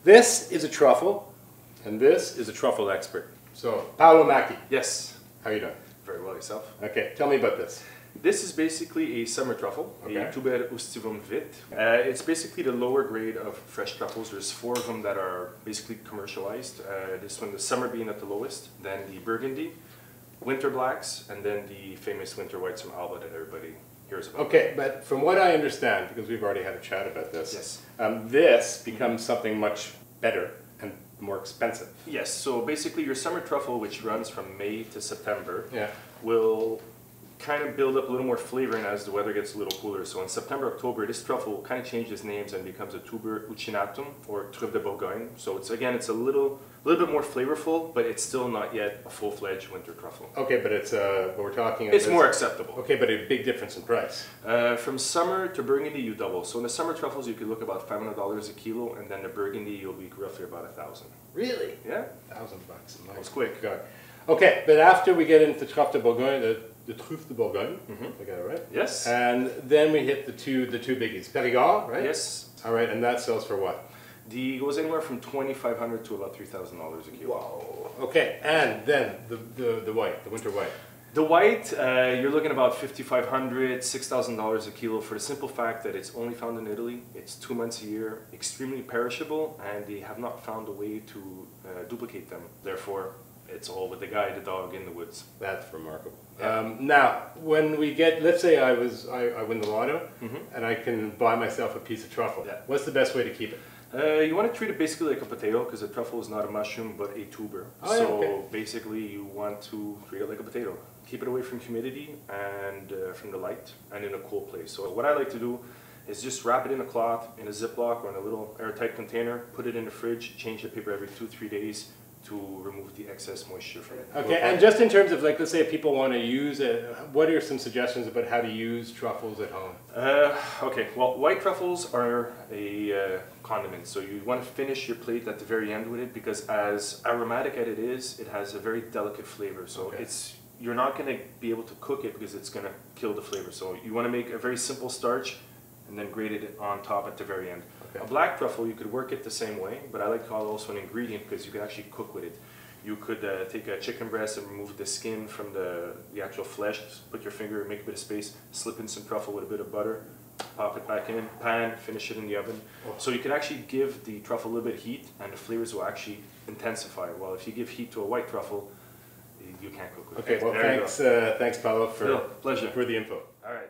This is a truffle, and this is a truffle expert. So, Paolo Macchi. Yes. How are you doing? Very well, yourself? Okay, tell me about this. This is basically a summer truffle, a tuber ustivum vit. It's basically the lower grade of fresh truffles. There's 4 of them that are basically commercialized. This one, the summer being at the lowest, then the burgundy, winter blacks, and then the famous winter whites from Alba that everybody hears about. Okay, but from what I understand, because we've already had a chat about this, yes. This becomes something much better and more expensive. Yes, so basically your summer truffle, which runs from May to September, will kind of build up a little more flavoring as the weather gets a little cooler. So in September, October, this truffle kind of changes names and becomes a tuber ucinatum or truffe de Bourgogne. So it's a little bit more flavorful, but it's still not yet a full-fledged winter truffle. Okay, but it's we're talking. It's more acceptable. Okay, but a big difference in price. From summer to burgundy, you double. So in the summer truffles, you could look about $500 a kilo, and then the burgundy, you'll be roughly about $1,000. Really? Yeah. $1,000. That was quick. God. Okay, but after we get into truffe de Bourgogne, the truffe de Bourgogne, I got it right? Yes. And then we hit the two biggies. Périgord, right? Yes. All right, and that sells for what? The goes anywhere from $2,500 to about $3,000 a kilo. Whoa. Okay, and then the white, the winter white. The white, you're looking about $5,500, $6,000 a kilo for the simple fact that it's only found in Italy. It's 2 months a year, extremely perishable, and they have not found a way to duplicate them. Therefore, it's all with the guy, the dog in the woods. That's remarkable. Yeah. Now, when we get, let's say I win the lotto, and I can buy myself a piece of truffle. Yeah. What's the best way to keep it? You want to treat it basically like a potato, because a truffle is not a mushroom but a tuber. Oh, so basically you want to treat it like a potato. Keep it away from humidity and from the light and in a cool place. So what I like to do is just wrap it in a cloth, in a Ziploc or in a little airtight container, put it in the fridge, change the paper every 2-3 days to remove the excess moisture from it. Okay, and just in terms of, like, let's say if people want to use it, what are some suggestions about how to use truffles at home? Okay, well, white truffles are a condiment, so you want to finish your plate at the very end with it, because as aromatic as it is, it has a very delicate flavor. So you're not going to be able to cook it because it's going to kill the flavor. So you want to make a very simple starch and then grate it on top at the very end. A black truffle, you could work it the same way, but I like to call it also an ingredient because you can actually cook with it. You could take a chicken breast and remove the skin from the actual flesh, put your finger, make a bit of space, slip in some truffle with a bit of butter, pop it back in, pan, finish it in the oven. So you can actually give the truffle a little bit of heat and the flavors will actually intensify. While if you give heat to a white truffle, you can't cook with it. Okay, well, thanks Paolo for pleasure. For the info. All right.